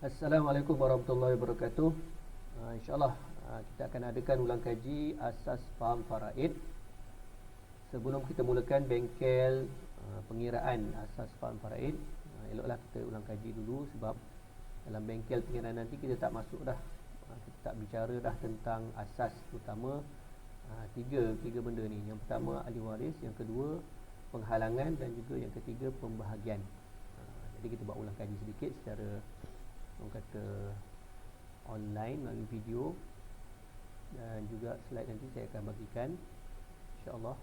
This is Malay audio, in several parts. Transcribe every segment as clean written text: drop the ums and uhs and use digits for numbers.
Assalamualaikum warahmatullahi wabarakatuh. InsyaAllah kita akan adakan ulang kaji asas faham faraid. Sebelum kita mulakan bengkel pengiraan asas faham faraid, eloklah kita ulang kaji dulu, sebab dalam bengkel pengiraan nanti kita tak masuk dah, kita tak bicara dah tentang asas utama. Tiga benda ni. Yang pertama ahli waris, yang kedua penghalangan, dan juga yang ketiga pembahagian. Jadi kita buat ulang kaji sedikit secara orang kata online melalui video, dan juga slide nanti saya akan bagikan insya-Allah.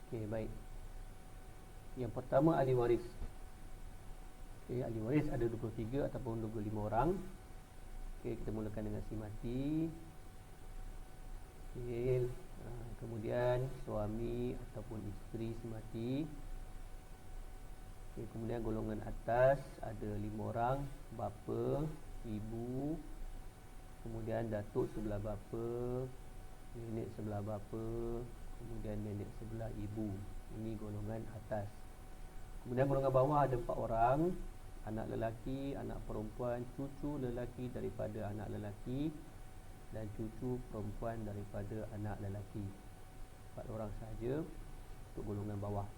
Okey, baik. Yang pertama ahli waris. Okey, ahli waris ada 23 ataupun 25 orang. Okey, kita mulakan dengan si mati. Okey, kemudian suami ataupun isteri si mati. Okay, kemudian golongan atas ada 5 orang, bapa, ibu, kemudian datuk sebelah bapa, nenek sebelah bapa, kemudian nenek sebelah ibu. Ini golongan atas. Kemudian golongan bawah ada 4 orang, anak lelaki, anak perempuan, cucu lelaki daripada anak lelaki, dan cucu perempuan daripada anak lelaki. 4 orang sahaja untuk golongan bawah.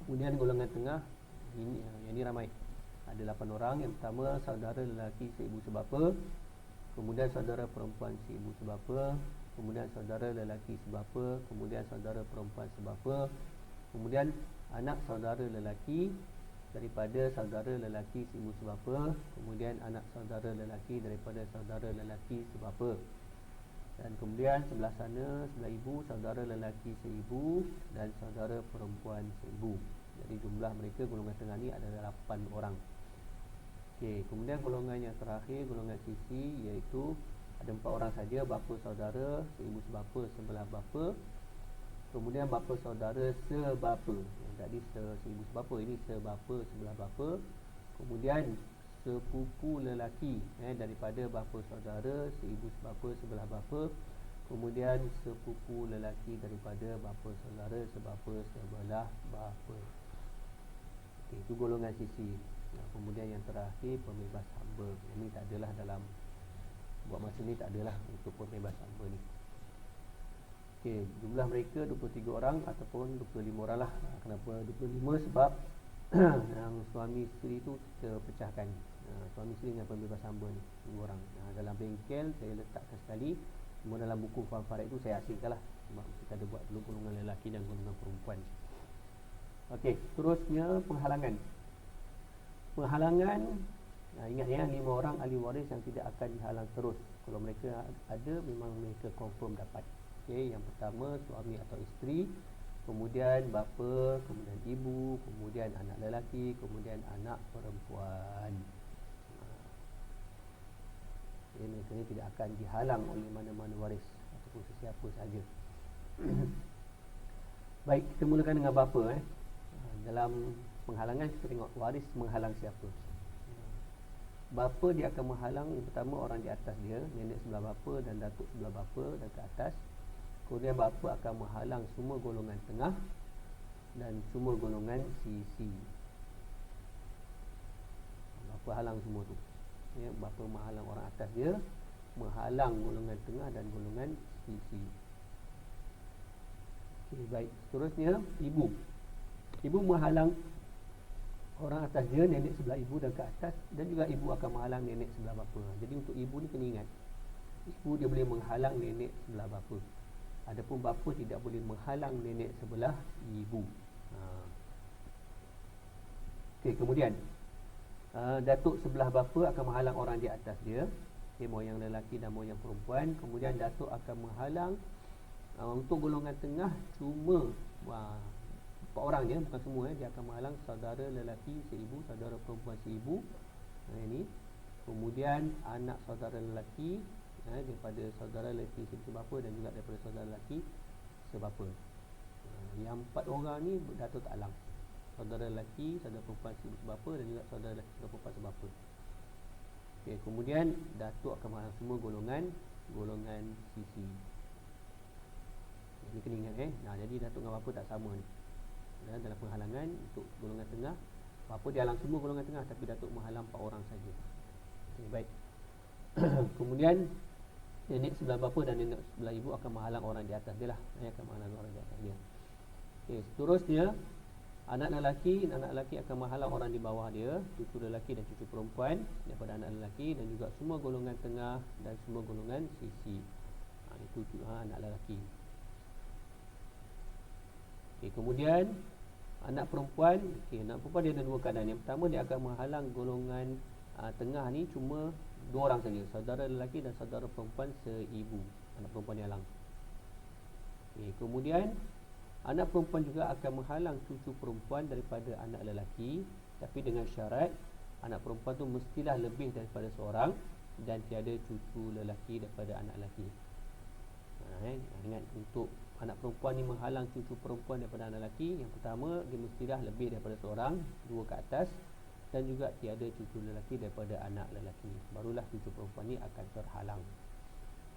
Kemudian golongan tengah, yang ini ramai. Ada 8 orang. Yang pertama saudara lelaki seibu sebapa, kemudian saudara perempuan seibu sebapa, kemudian saudara lelaki sebapa, kemudian saudara perempuan sebapa, kemudian anak saudara lelaki daripada saudara lelaki seibu sebapa, kemudian anak saudara lelaki daripada saudara lelaki sebapa, dan kemudian sebelah sana, sebelah ibu, saudara lelaki seibu dan saudara perempuan seibu. Jadi jumlah mereka golongan tengah ni adalah 8 orang. Okey, kemudian golongan yang terakhir, golongan sisi, iaitu ada 4 orang saja, bapa saudara seibu sebapa sebelah bapa, kemudian bapa saudara sebapa. Yang tadi seibu sebapa, ini sebapa sebelah bapa, kemudian sepupu lelaki daripada bapa saudara seibu sebapa sebelah bapa, kemudian sepupu lelaki daripada bapa saudara sebapa sebelah bapa. Okey, itu golongan sisi. Kemudian yang terakhir pembebas hamba. Ini tak adalah dalam buat masa ni, tak adalah untuk pembebas hamba ni. Okey, jumlah mereka 23 orang ataupun 25 orang lah. Kenapa 25? Sebab yang suami isteri tu kita pecahkan. Suami isteri dengan pembebas hamba ni 2 orang. Dalam bengkel saya letakkan sekali, cuma dalam buku faham faraid tu saya asingkan lah, sebab kita ada buat dulu golongan lelaki dan golongan perempuan. Okey, terusnya penghalangan. Penghalangan, ingat ya, 5 orang ahli waris yang tidak akan dihalang terus. Kalau mereka ada, memang mereka confirm dapat. Okey, yang pertama suami atau isteri, kemudian bapa, kemudian ibu, kemudian anak lelaki, kemudian anak perempuan. Jadi mereka ni tidak akan dihalang oleh mana-mana waris ataupun sesiapa sahaja. Baik, kita mulakan dengan bapa. Dalam penghalangan kita tengok waris menghalang siapa. Bapa dia akan menghalang yang pertama orang di atas dia, nenek sebelah bapa dan datuk sebelah bapa dan ke atas. Kemudian bapa akan menghalang semua golongan tengah dan semua golongan sisi. Bapa halang semua tu. Ya, bapa menghalang orang atas dia, menghalang golongan tengah dan golongan sisi. Okey, baik. Seterusnya ibu. Ibu menghalang orang atas dia, nenek sebelah ibu dan ke atas, dan juga ibu akan menghalang nenek sebelah bapa. Jadi untuk ibu ni kena ingat, ibu dia boleh menghalang nenek sebelah bapa. Adapun bapa tidak boleh menghalang nenek sebelah ibu. Okey, kemudian datuk sebelah bapa akan menghalang orang di atas dia, mau yang lelaki dan mau yang perempuan. Kemudian datuk akan menghalang untuk golongan tengah cuma 4 orang je, bukan semua. Dia akan menghalang saudara lelaki seibu, saudara perempuan seibu. Ini. Kemudian anak saudara lelaki daripada saudara lelaki sebapa dan juga daripada saudara lelaki sebapa. Yang 4 orang ni datuk tak halang. Saudara lelaki, saudara perempuan sebapa dan juga saudara lelaki perempuan sebapa. Okey, kemudian datuk akan menghalang semua golongan sisi. Ini kena ingat jadi datuk dengan bapa tak sama ni. Dalam penghalangan untuk golongan tengah Bapa dihalang semua golongan tengah, tapi datuk menghalang 4 orang saja. Okay, baik. Kemudian nenek sebelah bapa dan nenek sebelah ibu akan menghalang orang di atas dia lah. Akan menghalang orang di atas dia. Okay, seterusnya anak lelaki akan menghalang orang di bawah dia, cucu lelaki dan cucu perempuan daripada anak lelaki, dan juga semua golongan tengah dan semua golongan sisi. Itu anak lelaki. Okay, kemudian anak perempuan, anak perempuan dia ada dua keadaan. Yang pertama, dia akan menghalang golongan tengah ni cuma 2 orang saja, saudara lelaki dan saudara perempuan seibu. Anak perempuan yang halang. Okay, kemudian anak perempuan juga akan menghalang cucu perempuan daripada anak lelaki, tapi dengan syarat anak perempuan tu mestilah lebih daripada seorang dan tiada cucu lelaki daripada anak lelaki. Ingat, untuk anak perempuan ni menghalang cucu perempuan daripada anak lelaki, yang pertama dia mestilah lebih daripada seorang, 2 ke atas, dan juga tiada cucu lelaki daripada anak lelaki, barulah cucu perempuan ni akan terhalang.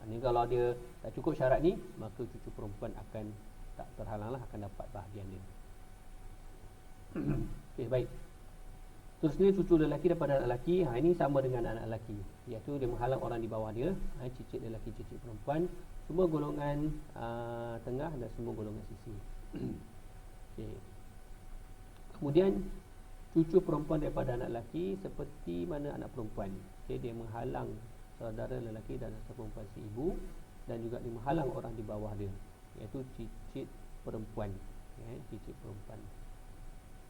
Ini kalau dia tak cukup syarat ni, maka cucu perempuan akan tak terhalang lah, akan dapat bahagian dia. Okay, baik. Terusnya cucu lelaki daripada anak lelaki, ini sama dengan anak lelaki, iaitu dia menghalang orang di bawah dia, cicit lelaki, cicit perempuan, semua golongan tengah dan semua golongan sisi. Okay. Kemudian cucu perempuan daripada anak lelaki seperti mana anak perempuan. Okay, dia menghalang saudara lelaki dan saudara perempuan seibu, dan juga dia menghalang orang di bawah dia, iaitu cicit perempuan. Cicit perempuan.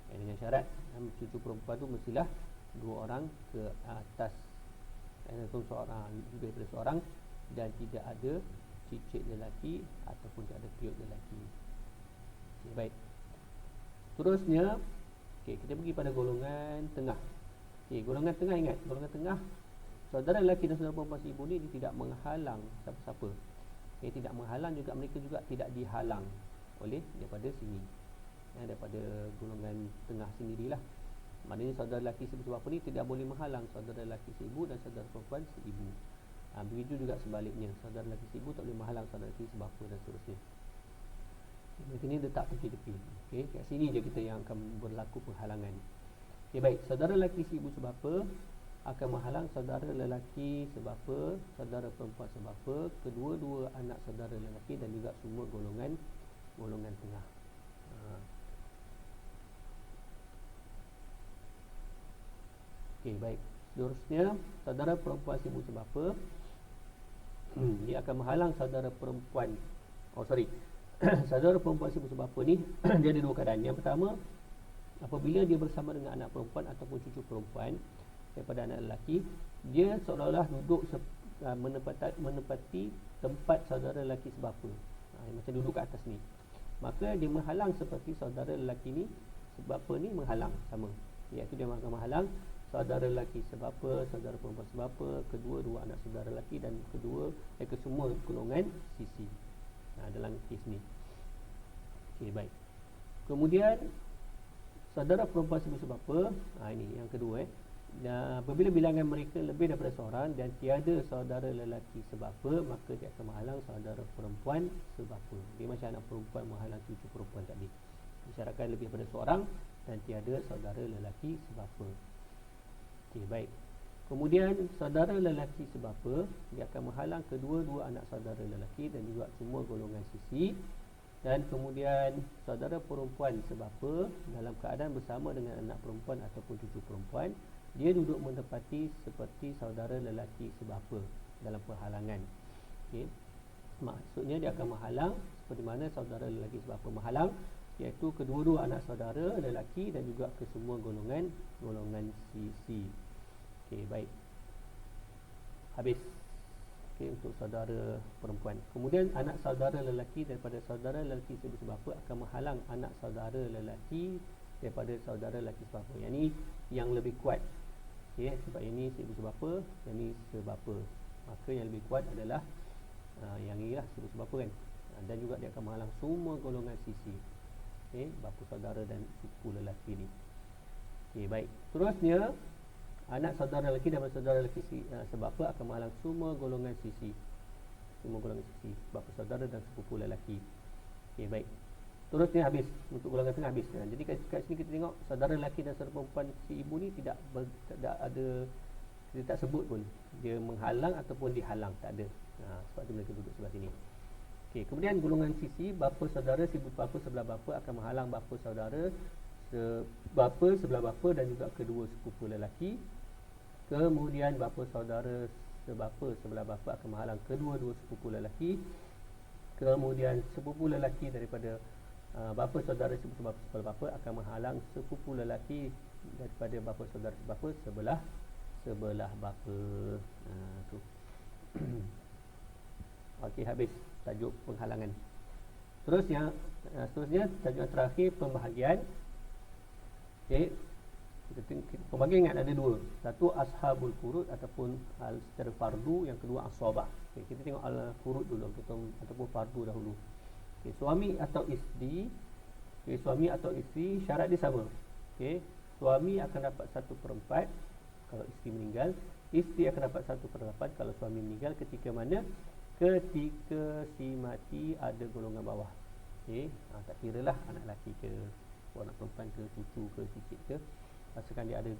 Dengan syarat cucu perempuan tu mestilah 2 orang ke atas, seorang lebih daripada seorang, dan tidak ada cicit lelaki ataupun tidak ada piut lelaki. Okay, baik. Terusnya, kita pergi pada golongan tengah. Golongan tengah, ingat, golongan tengah, saudara lelaki dan saudara perempuan seibu ni dia tidak menghalang siapa-siapa. Tidak menghalang juga, mereka juga tidak dihalang oleh daripada sini, daripada golongan tengah sendirilah. Maknanya saudara lelaki sebapa ni tidak boleh menghalang saudara lelaki seibu dan saudara perempuan seibu. Begitu juga sebaliknya, saudara lelaki seibu tak boleh menghalang saudara lelaki sebapa dan seterusnya. Mereka ni letak tepi-tepi. Kat sini je kita yang akan berlaku penghalangan. Baik, saudara lelaki seibu sebapa akan menghalang saudara lelaki sebapa, saudara perempuan sebapa, kedua-dua anak saudara lelaki dan juga semua golongan tengah. Baik. Seterusnya, saudara perempuan seibu sebapa, dia akan menghalang saudara perempuan. Saudara perempuan seibu sebapa ni dia ada 2 keadaan. Yang pertama, apabila dia bersama dengan anak perempuan ataupun cucu perempuan daripada anak lelaki, dia seolah-olah duduk menempati tempat saudara lelaki sebapa, macam duduk kat atas ni, maka dia menghalang seperti saudara lelaki ni sebapa ni menghalang sama, iaitu dia akan menghalang saudara lelaki sebapa, saudara perempuan sebapa, kedua-dua anak saudara lelaki dan kesemua golongan sisi dalam kes ni. Baik. Kemudian saudara perempuan sebapa, ini yang kedua. Apabila bilangan mereka lebih daripada seorang dan tiada saudara lelaki sebapa, maka dia akan menghalang saudara perempuan sebapa. Dia macam anak perempuan menghalang cucu perempuan tadi. Disyaratkan lebih daripada seorang dan tiada saudara lelaki sebapa. Baik. Kemudian saudara lelaki sebapa, dia akan menghalang kedua-dua anak saudara lelaki dan juga semua golongan sisi. Dan kemudian saudara perempuan sebapa dalam keadaan bersama dengan anak perempuan ataupun cucu perempuan, dia duduk menempati seperti saudara lelaki sebapa dalam perhalangan. Maksudnya dia akan menghalang seperti mana saudara lelaki sebapa menghalang, iaitu kedua-dua anak saudara lelaki dan juga kesemua golongan sisi. Baik. Habis. Untuk saudara perempuan. Kemudian anak saudara lelaki daripada saudara lelaki seibu sebapa akan menghalang anak saudara lelaki daripada saudara lelaki sebapa. Yang ni yang lebih kuat. Sebab ini seibu sebapa, yang ni sebapa. Maka yang lebih kuat adalah yang ni lah, seibu sebapa kan. Dan juga dia akan menghalang semua golongan sisi. Bapa saudara dan suku lelaki ni. Baik. Terusnya, anak saudara lelaki dan saudara lelaki sebapa akan menghalang semua golongan sisi. Semua golongan sisi, bapa saudara dan sepupu lelaki. Baik. Terus ni habis, untuk golongan tengah habis. Jadi kat sini kita tengok saudara lelaki dan saudara perempuan si ibu ni tidak ada, dia tak sebut pun dia menghalang ataupun dihalang, tak ada. Sebab tu mereka duduk sebelah sini. Okey, kemudian golongan sisi, bapa saudara, ibu bapa sebelah bapa akan menghalang bapa saudara bapa sebelah bapa dan juga kedua sepupu lelaki. Kemudian bapa saudara sebapa sebelah bapa akan menghalang kedua-dua sepupu lelaki. Kemudian sepupu lelaki daripada bapa saudara sepupu bapa sebelah bapa akan menghalang sepupu lelaki daripada bapa saudara sebapa sebelah bapa. Tu. Okey, habis tajuk penghalangan. Seterusnya tajuk yang terakhir, pembahagian. Okey. Pembahagian ingat ada dua. Satu ashabul furud ataupun secara fardu, yang kedua asabah. Okey, kita tengok al-furud dulu ataupun fardu dahulu. Okey, suami atau isteri. Okey, suami atau isteri syarat dia sama. Okey, suami akan dapat 1/4 kalau isteri meninggal, isteri akan dapat 1/8 kalau suami meninggal. Ketika mana? Ketika si mati ada golongan bawah. Okey, tak kiralah anak lelaki ke, anak perempuan ke, cucu ke, cicit ke, asalkan dia ada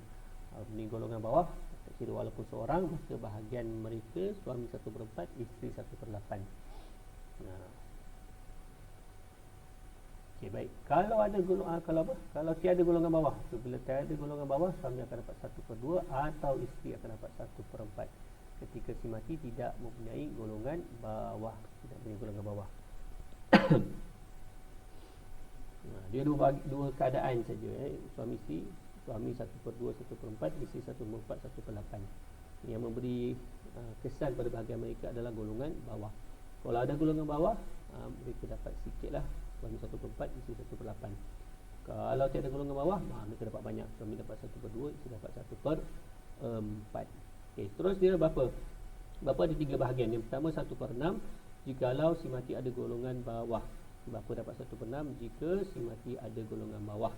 ni golongan bawah, tak kira walaupun seorang, maka bahagian mereka suami 1/4, isteri 1/8. Okey, baik. Kalau ada golongan, kalau tiada golongan bawah, bila tiada golongan bawah, suami akan dapat 1/2 atau isteri akan dapat 1/4 ketika si mati tidak mempunyai golongan bawah, tidak mempunyai golongan bawah. Dia dua keadaan saja, suami isteri, suami 1/2, 1/4, isteri 1/4, 1/8. Yang memberi kesan pada bahagian mereka adalah golongan bawah. Kalau ada golongan bawah, mereka dapat sikitlah, suami 1/4, isteri 1/8. Kalau tiada golongan bawah, mereka dapat banyak, suami dapat 1/2, isteri dapat 1/4. Okey, seterusnya bapa. Bapa ada 3 bahagian. Yang pertama 1/6 jikalau si mati ada golongan bawah. Bapa dapat 1/6 jika si mati ada golongan bawah,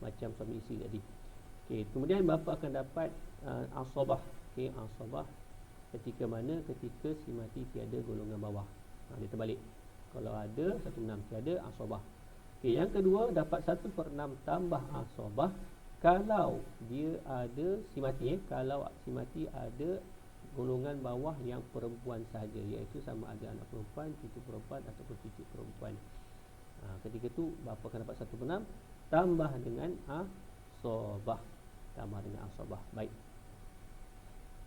macam suami isteri tadi. Okey, kemudian bapa akan dapat asabah. Okey, asabah ketika mana? Ketika si mati tiada golongan bawah. Dia terbalik. Kalau ada 1/6, tiada, asabah. Okey, yang kedua dapat 1/6 tambah asabah kalau dia ada si mati, kalau si mati ada golongan bawah yang perempuan sahaja, iaitu sama ada anak perempuan, cucu perempuan ataupun cicit perempuan. Ketika tu bapa akan dapat 1/6 tambah dengan asabah, baik.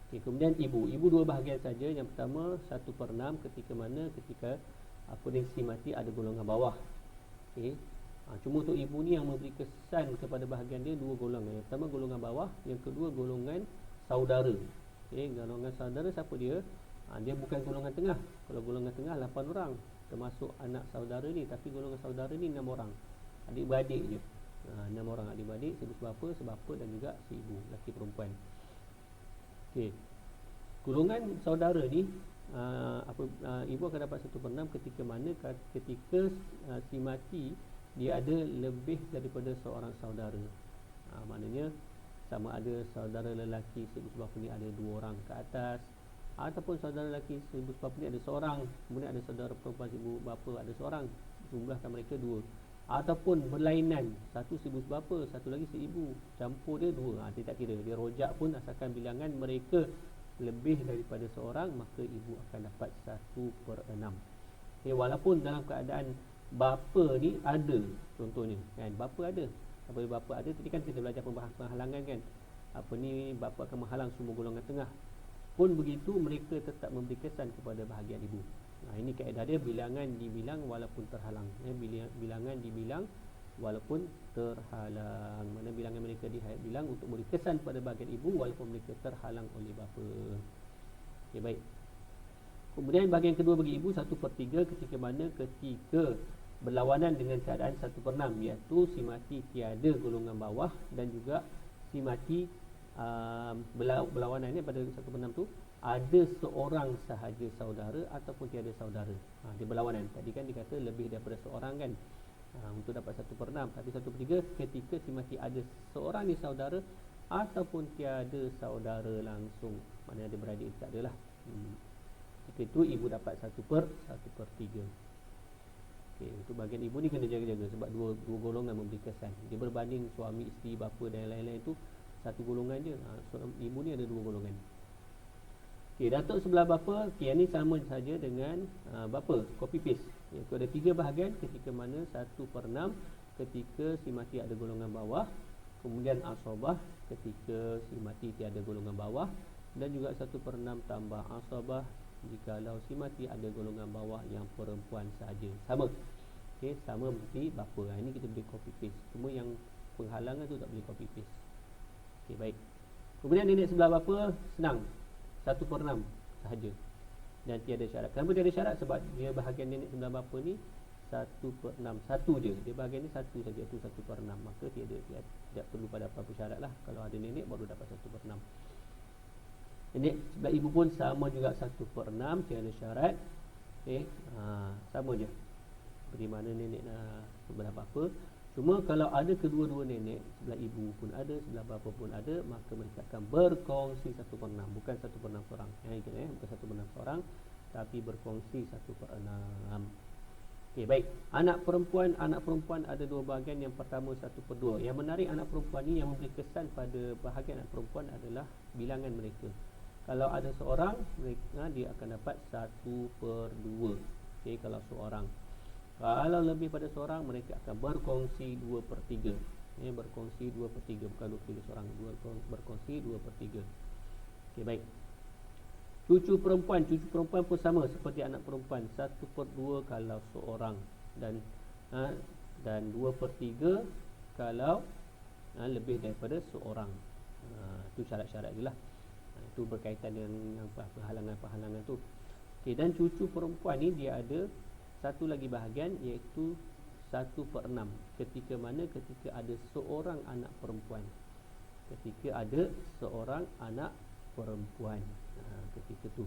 Okey, kemudian ibu dua bahagian saja. Yang pertama 1/6 ketika si mati ada golongan bawah. Okey, cuma untuk ibu ni yang memberi kesan kepada bahagian dia dua golongan. Yang pertama golongan bawah, yang kedua golongan saudara. Okey, golongan saudara siapa dia? Dia bukan golongan tengah. Kalau golongan tengah 8 orang, termasuk anak saudara ni, tapi golongan saudara ni 6 orang. Adik-beradik je. 6 orang adik-beradik, sebapa dan juga si ibu, lelaki perempuan. Okey. Golongan saudara ni ibu akan dapat 1/6 ketika si mati dia ada lebih daripada seorang saudara. Maknanya sama ada saudara lelaki ibu sebapa ni ada 2 orang ke atas, ataupun saudara lelaki ibu sebapa ni ada seorang, kemudian ada saudara perempuan ibu bapa ada seorang, jumlahkan mereka 2, ataupun berlainan, satu ibu sebapa, satu lagi si ibu, campur dia 2. Dia tak kira, dia rojak pun asalkan bilangan mereka lebih daripada seorang, maka ibu akan dapat 1/6. Walaupun dalam keadaan bapa ni ada, contohnya kan, bapa ada, tadi kan kita belajar penghalangan kan, bapa akan menghalang semua golongan tengah, pun begitu mereka tetap memberi kesan kepada bahagian ibu. Ini kaedah dia, bilangan dibilang walaupun terhalang. Bilangan dibilang walaupun terhalang. Mana bilangan mereka dibilang untuk beri kesan pada bahagian ibu walaupun mereka terhalang oleh bapa. Okey, baik. Kemudian bahagian kedua bagi ibu 1/3 ketika berlawanan dengan keadaan 1/6, iaitu si mati tiada golongan bawah dan juga si mati berlawanan ni pada 1/6 tu ada seorang sahaja saudara ataupun tiada saudara. Dia berlawanan. Tadi kan dikata lebih daripada seorang kan, untuk dapat 1/6, tapi 1/3 ketika si mati ada seorang ni saudara ataupun tiada saudara langsung, maknanya ada beradik tak adalah. Ketika itu ibu dapat 1/3. Okey, untuk bahagian ibu ni kena jaga-jaga sebab dua golongan memberi kesan. Dia berbanding suami, isteri, bapa dan lain-lain tu satu golongan je. Ibu ni ada dua golongan. Okey, datuk sebelah bapa, okey, yang ni sama saja dengan bapa, copy paste. Iaitu ada 3 bahagian ketika mana 1/6 ketika si mati ada golongan bawah, kemudian asabah ketika si mati tiada golongan bawah, dan juga 1/6 tambah asabah jikalau si mati ada golongan bawah yang perempuan sahaja. Sama. Okey, sama seperti bapa. Ini kita boleh copy paste. Cuma yang penghalangan tu tak boleh copy paste. Okey, baik. Kemudian nenek sebelah bapa senang. 1/6 sahaja dan tiada syarat. Kenapa tiada syarat? Sebab dia bahagian nenek sebelah bapa ni 1/6, satu je. Dia bahagian ni satu saja, itu 1/6. Maka tidak perlu pada apa-apa syarat lah. Kalau ada nenek baru dapat 1/6. Nenek sebelah ibu pun sama juga 1/6, tiada syarat. Okey, sama je seperti mana nenek sebelah bapa. Cuma kalau ada kedua-dua nenek, sebelah ibu pun ada, sebelah bapa pun ada, maka mereka akan berkongsi 1/6. Bukan 1/6 seorang. Bukan 1/6 seorang, tapi berkongsi 1/6. Okey, baik. Anak perempuan ada dua bahagian. Yang pertama 1/2. Yang menarik, anak perempuan ni yang memberi kesan pada bahagian anak perempuan adalah bilangan mereka. Kalau ada seorang, mereka dia akan dapat 1/2. Okey, kalau seorang. Kalau lebih pada seorang, mereka akan berkongsi 2/3. Berkongsi 2/3, bukan 2/3 seorang, berkongsi 2/3. Okey, baik. Cucu perempuan pun sama seperti anak perempuan, 1/2 kalau seorang, dan 2/3 kalau lebih daripada seorang. Itu syarat-syarat je lah. Itu berkaitan dengan penghalangan-penghalangan tu. Okey, dan cucu perempuan ni dia ada satu lagi bahagian, iaitu 1/6. Ketika ada seorang anak perempuan. Ketika tu.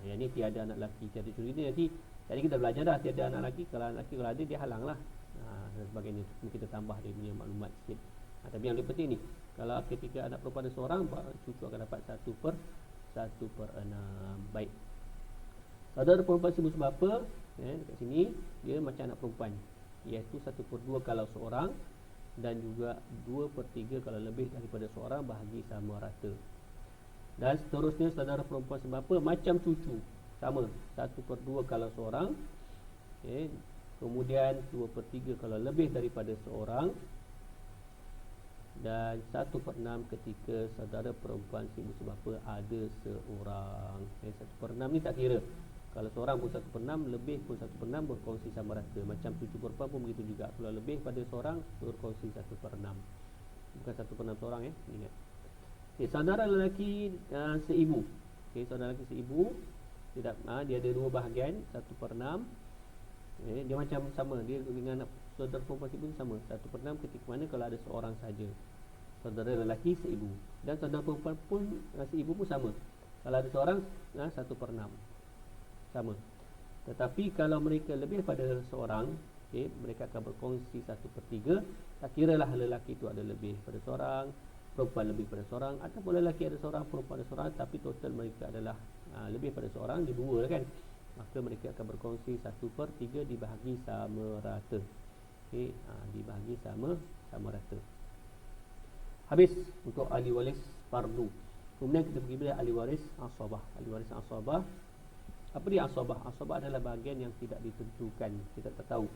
Yang ni tiada anak lelaki, tiada curi ni nanti. Tadi kita belajar dah tiada anak lelaki. Kalau anak lelaki kalau ada, dia halang lah. Dan sebagainya. Kita tambah dia punya maklumat sikit. Tapi yang lebih penting ni, kalau ketika anak perempuan ada seorang, cucu akan dapat 1/6. Baik. Saudara perempuan si musuh bapa, dekat sini dia macam anak perempuan, iaitu 1/2 kalau seorang, dan juga 2/3 kalau lebih daripada seorang, bahagi sama rata. Dan seterusnya saudara perempuan sebapa macam cucu, sama 1/2 kalau seorang, kemudian 2/3 kalau lebih daripada seorang, dan 1/6 ketika saudara perempuan si musuh bapa ada seorang. 1/6 ni tak kira. Kalau seorang pun 1/6, lebih pun 1/6, berkongsi sama rata. Macam cucu perempuan pun begitu juga. Kalau lebih pada seorang, berkongsi 1/6. Bukan 1/6 seorang, ingat. Saudara lelaki seibu. Saudara lelaki seibu, dia ada dua bahagian, 1/6. Dia macam sama, dia dengan saudara perempuan seibu sama, 1/6 ketika mana kalau ada seorang saja. Saudara lelaki seibu. Dan saudara perempuan pun seibu pun sama. Kalau ada seorang, 1/6. Sama. Tetapi kalau mereka lebih pada seorang, mereka akan berkongsi 1/3. Tak kiralah lelaki itu ada lebih pada seorang, perempuan lebih pada seorang, ataupun lelaki ada seorang, perempuan ada seorang, tapi total mereka adalah lebih pada seorang, dia dua lah kan. Maka mereka akan berkongsi 1/3 dibahagi sama rata. Dibahagi sama rata. Habis untuk ahli waris fardu. Kemudian kita pergi pada ahli waris asabah. Ahli waris asabah, apa dia asabah? Asabah adalah bahagian yang tidak ditentukan. Kita tak tahu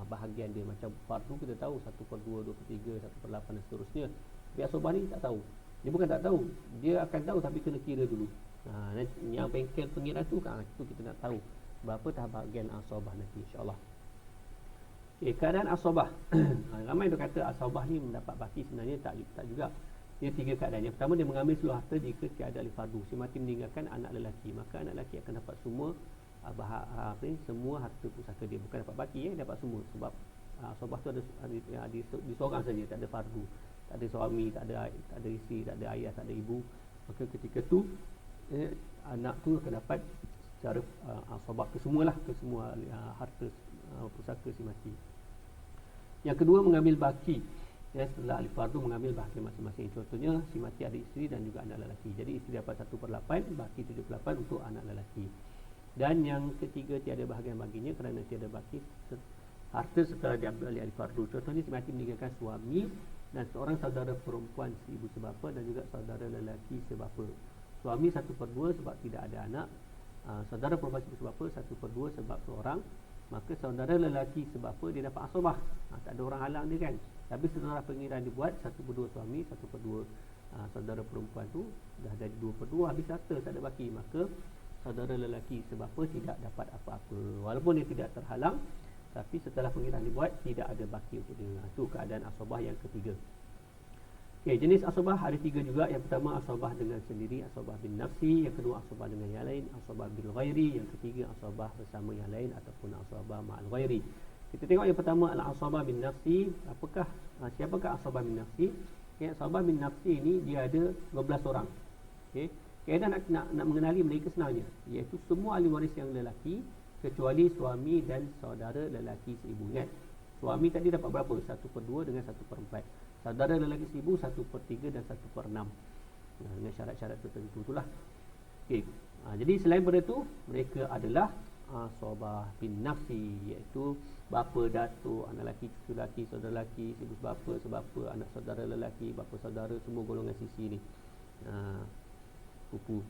bahagian dia. Macam fardu kita tahu 1/2, 2/3, 1/8 dan seterusnya. Tapi asabah ni tak tahu. Dia bukan tak tahu, dia akan tahu tapi kena kira dulu. Yang bengkel pengira tu itu kita nak tahu berapa tahap bahagian asabah nanti, insya-Allah. Keadaan asabah. Ramai tu kata asabah ni mendapat baki, sebenarnya tak juga. Dia 3 keadaan. Yang pertama, dia mengambil seluruh harta jika tiada ahli fardu. Si mati meninggalkan anak lelaki, maka anak lelaki akan dapat semua semua harta pusaka dia. Bukan dapat baki, dapat semua. Sebab asabah tu ada di seorang saja, tak ada fardu. Tak ada suami, tak ada isteri, tak ada ayah, tak ada ibu. Maka ketika tu anak tu akan dapat secara asabah kesemua harta pusaka si mati. Yang kedua, mengambil baki. Setelah ahli fardu mengambil bahagian masing-masing. Contohnya, si mati ada isteri dan juga anak lelaki. Jadi isteri dapat 1/8, baki 7/8 untuk anak lelaki. Dan yang ketiga, tiada bahagian baginya kerana tiada baki harta setelah diambil alih fardu. Contohnya si mati meninggalkan suami dan seorang saudara perempuan seibu sebapa dan juga saudara lelaki sebapa. Suami 1/2 sebab tidak ada anak, saudara perempuan seibu sebapa 1/2 sebab seorang, maka saudara lelaki sebapa dia dapat asabah. Tak ada orang halang dia kan. Tapi setelah pengiraan dibuat 1/2 suami, 1/2 saudara perempuan tu dah jadi 2/2, habis harta tak ada baki, maka saudara lelaki sebapa tidak dapat apa-apa walaupun dia tidak terhalang, tapi setelah pengiraan dibuat tidak ada baki untuk dia. Itu keadaan asabah yang ketiga. Okey, jenis asabah ada 3 juga. Yang pertama asabah dengan sendiri, asabah bin nafsi. Yang kedua asabah dengan yang lain, asabah bil ghairi. Yang ketiga asabah bersama yang lain ataupun asabah ma'al ghairi. Kita tengok yang pertama adalah asabah bin nafsi. Siapakah asabah bin nafsi? Okay, asabah bin nafsi ni dia ada 12 orang. Okey. Kaedah nak mengenali mereka senangnya, iaitu semua ahli waris yang lelaki kecuali suami dan saudara lelaki seibu. Ingat, suami tadi dapat berapa? 1/2 dengan 1/4. Saudara lelaki seibu 1/3 dan 1/6. Dengan syarat-syarat tertentu itulah. Okey. Jadi selain daripada itu, mereka adalah asabah bin nafsi, iaitu bapa, datuk, anak lelaki, cucu lelaki, saudara lelaki, seibu sebapa, anak saudara lelaki, bapa saudara, semua golongan sisi ni. Pupu.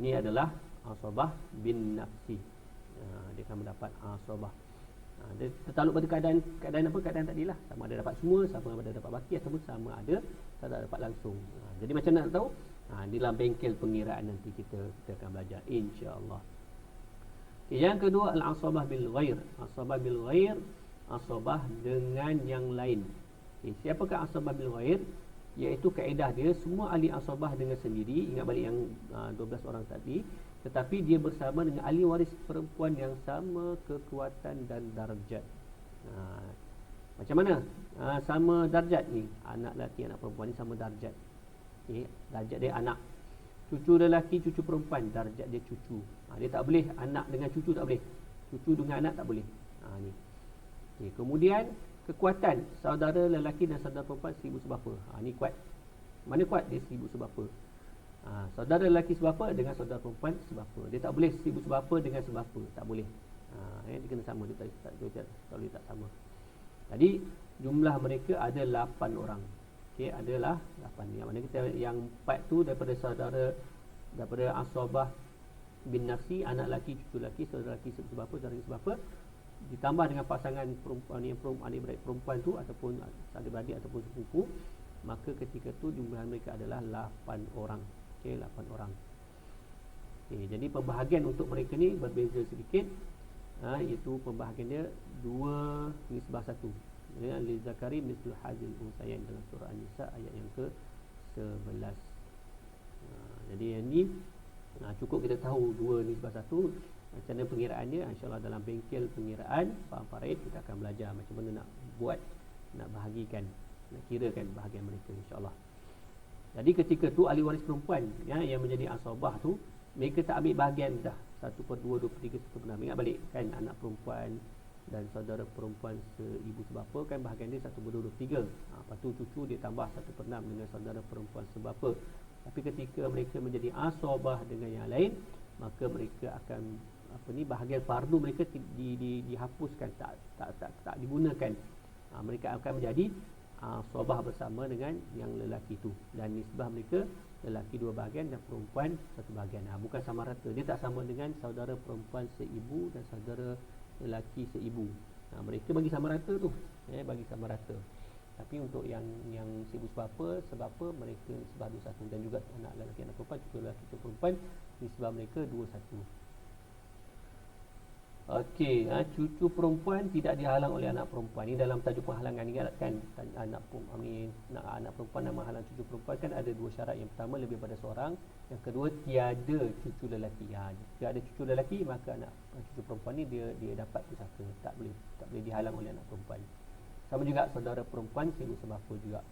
Ini adalah asabah bin nafsi. Dia akan mendapat asabah. Dia tertakluk pada keadaan apa? Keadaan tadilah. Sama ada dapat semua, sama ada dapat baki, ataupun sama ada tak dapat langsung. Jadi macam nak tahu? Di dalam bengkel pengiraan nanti kita akan belajar, insya-Allah. Okay, yang kedua al-asabah bil ghair. Asabah bil ghair, asabah dengan yang lain. Okay, siapakah asabah bil ghair? Iaitu kaedah dia semua ahli asabah dengan sendiri. Ingat balik yang 12 orang tadi, tetapi dia bersama dengan ahli waris perempuan yang sama kekuatan dan darjat. Macam mana? Sama darjat ni, anak lelaki anak perempuan ni sama darjat. Okay, darjat dia anak. Cucu lelaki cucu perempuan, darjat dia cucu. Dia tak boleh anak dengan cucu, tak boleh. Cucu dengan anak tak boleh. Ni. Okay, kemudian kekuatan saudara lelaki dan saudara perempuan seibu sebapa. Ni kuat. Mana kuat? Dia seibu sebapa. Saudara lelaki sebapa dengan saudara perempuan sebapa. Dia tak boleh seibu sebapa dengan sebapa, tak boleh. Dia kena sama, dia tak boleh tak sama. Jadi jumlah mereka ada 8 orang. Okey, adalah 8. Yang mana kita yang 4 tu daripada asabah bin nafsi, anak lelaki, cucu lelaki, saudara lelaki sebapa, saudara lelaki sebapa, ditambah dengan pasangan perempuan yang adik-beradik perempuan tu ataupun adik-beradik ataupun sepupu, maka ketika tu jumlah mereka adalah 8 orang. Okey, 8 orang. Okey, jadi pembahagian untuk mereka ni berbeza sedikit. Iaitu pembahagian dia 2:1. Ya, li zakari mislu hadzil unsayain dalam surah An-Nisa ayat yang ke-11. Jadi yang ni cukup kita tahu 2:1. Macam mana pengiraannya, insya-Allah dalam bengkel pengiraan faham faraid kita akan belajar macam mana nak buat, nak bahagikan, nak kirakan bahagian mereka, insya-Allah. Jadi ketika tu ahli waris perempuan yang menjadi asabah tu, mereka tak ambil bahagian dah 1/2, 2/3, 1/6. Ingat balik kan, anak perempuan dan saudara perempuan seibu sebapa kan bahagian dia 1/2, 2/3. Lepas tu cucu dia tambah 1/6 dengan saudara perempuan sebapa. Tapi ketika mereka menjadi asabah dengan yang lain, maka mereka akan bahagian fardu mereka dihapuskan, tak digunakan. Mereka akan menjadi asabah bersama dengan yang lelaki tu, dan nisbah mereka lelaki 2 bahagian dan perempuan 1 bahagian. Bukan sama rata, dia tak sama dengan saudara perempuan seibu dan saudara lelaki seibu. Mereka bagi sama rata tu, bagi sama rata. Tapi untuk yang seibu sebapa mereka nisbah 21, dan juga anak lelaki anak perempuan, cucu lelaki cucu perempuan nisbah mereka 21. Okey, cucu perempuan tidak dihalang oleh anak perempuan. Ini dalam tajuk penghalangan. Ingat kan, anak perempuan dan menghalang cucu perempuan kan ada 2 syarat. Yang pertama lebih daripada seorang, yang kedua tiada cucu lelaki. Jika ada cucu lelaki, maka anak cucu perempuan ni dia dapat pusaka, tak boleh dihalang oleh anak perempuan. Sama juga saudara perempuan seibu sebapa juga.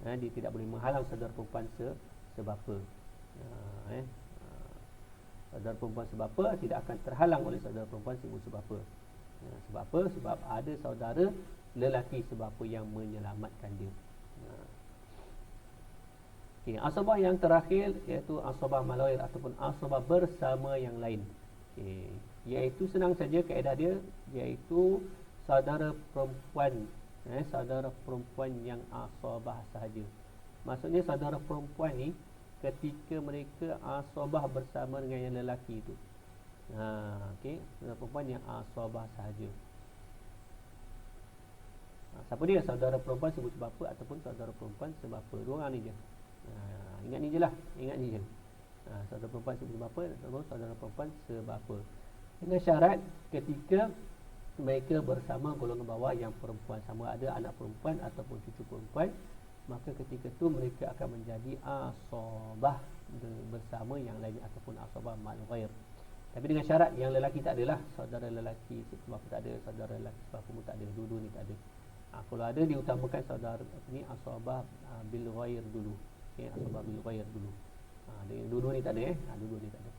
Dia tidak boleh menghalang saudara perempuan sebapa. Saudara perempuan sebapa tidak akan terhalang oleh saudara perempuan seibu sebapa. Sebab apa? Sebab ada saudara lelaki sebapa yang menyelamatkan dia. Asabah yang terakhir iaitu asabah malair ataupun asabah bersama yang lain. Okey, iaitu senang saja kaedah dia, iaitu saudara perempuan, saudara perempuan yang asabah sahaja. Maksudnya saudara perempuan ni ketika mereka asabah bersama dengan yang lelaki itu. Okey, saudara perempuan yang asabah sahaja. Siapa dia? Saudara perempuan sebut sebapa ataupun saudara perempuan sebapa. Dua orang ni je. Ingat ni je lah, ingat ni je. Saudara perempuan sebut sebapa ataupun saudara perempuan sebapa. Dengan syarat ketika mereka bersama golongan bawah yang perempuan, sama ada anak perempuan ataupun cucu perempuan, maka ketika itu mereka akan menjadi asabah bersama yang lain ataupun asabah ma'al ghair. Tapi dengan syarat yang lelaki tak adalah, saudara lelaki sebab tak ada, saudara lelaki sebab pun tak ada, dua-dua ni tak ada. Kalau ada diutamakan saudara ni asabah bil ghair dulu. Okey, asabah bil ghair dulu. Dua-dua ni tak ada dua-dua ni tak ada.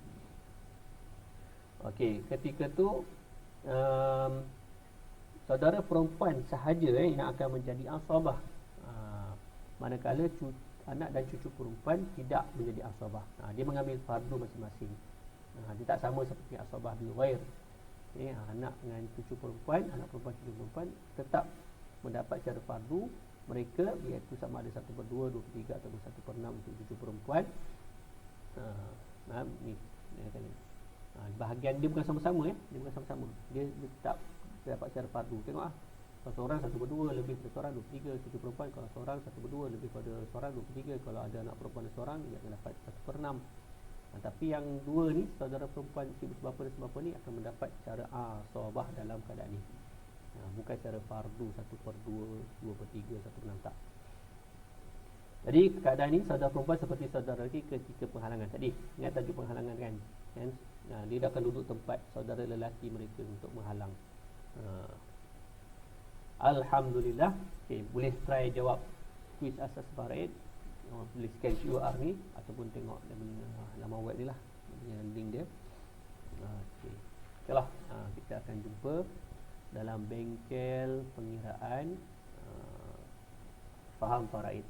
Okey, ketika tu saudara perempuan sahaja yang akan menjadi asabah. Manakala anak dan cucu perempuan tidak menjadi asabah. Dia mengambil fardu masing-masing. Dia tak sama seperti asabah bil ghair. Anak dengan cucu perempuan, anak perempuan cucu perempuan tetap mendapat secara fardu mereka, iaitu sama ada 1/2, 2/3 ataupun 1/6 untuk cucu perempuan. Ni bahagian dia bukan sama-sama dia bukan sama-sama. Dia tetap dapat secara fardu. Tengok kalau seorang 1/2 lebih pada seorang 2/3 cucu perempuan, kalau seorang 1/2 lebih pada seorang 2/3, kalau ada anak perempuan seorang dia akan dapat 1/6. Tapi yang dua ni, saudara perempuan sebapa dan sebapa ni akan mendapat secara asabah dalam keadaan ni. Bukan secara fardu 1/2, 2/3, 1/6 tak. Jadi keadaan ni saudara perempuan seperti saudara lelaki ketika penghalangan tadi. Ingat tajuk penghalangan kan? Dia akan duduk tempat saudara lelaki mereka untuk menghalang. Alhamdulillah. Okay, boleh try jawab kuis asas faraid. Boleh scan QR ni ataupun tengok laman web ni lah, link dia. Okeylah, kita akan jumpa dalam bengkel pengiraan faham faraid.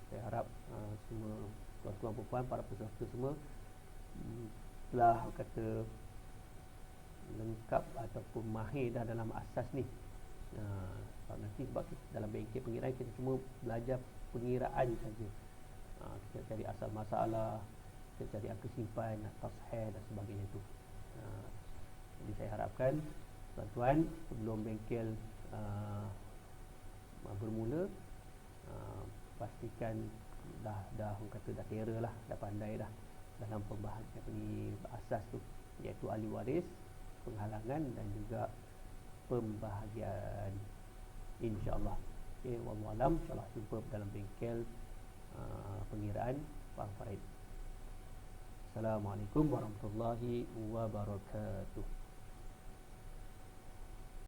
Saya harap semua tuan-tuan puan-puan, para peserta semua telah kata lengkap ataupun mahir dah dalam asas ni. Nanti sebab dalam bengkel pengiraan kita cuma belajar pengiraan saja. Kita cari asal masalah, kita cari angka simpan, tasheh dan sebagainya tu. Jadi saya harapkan tuan-tuan sebelum bengkel bermula, pastikan dah orang kata dah kira lah, dah pandai dah dalam pembahasan ni asas tu, iaitu ahli waris, penghalangan dan juga pembahagian, insya-Allah. Okey, wallahu alam, insya-Allah jumpa dalam bengkel pengiraan faham faraid. Assalamualaikum warahmatullahi wabarakatuh.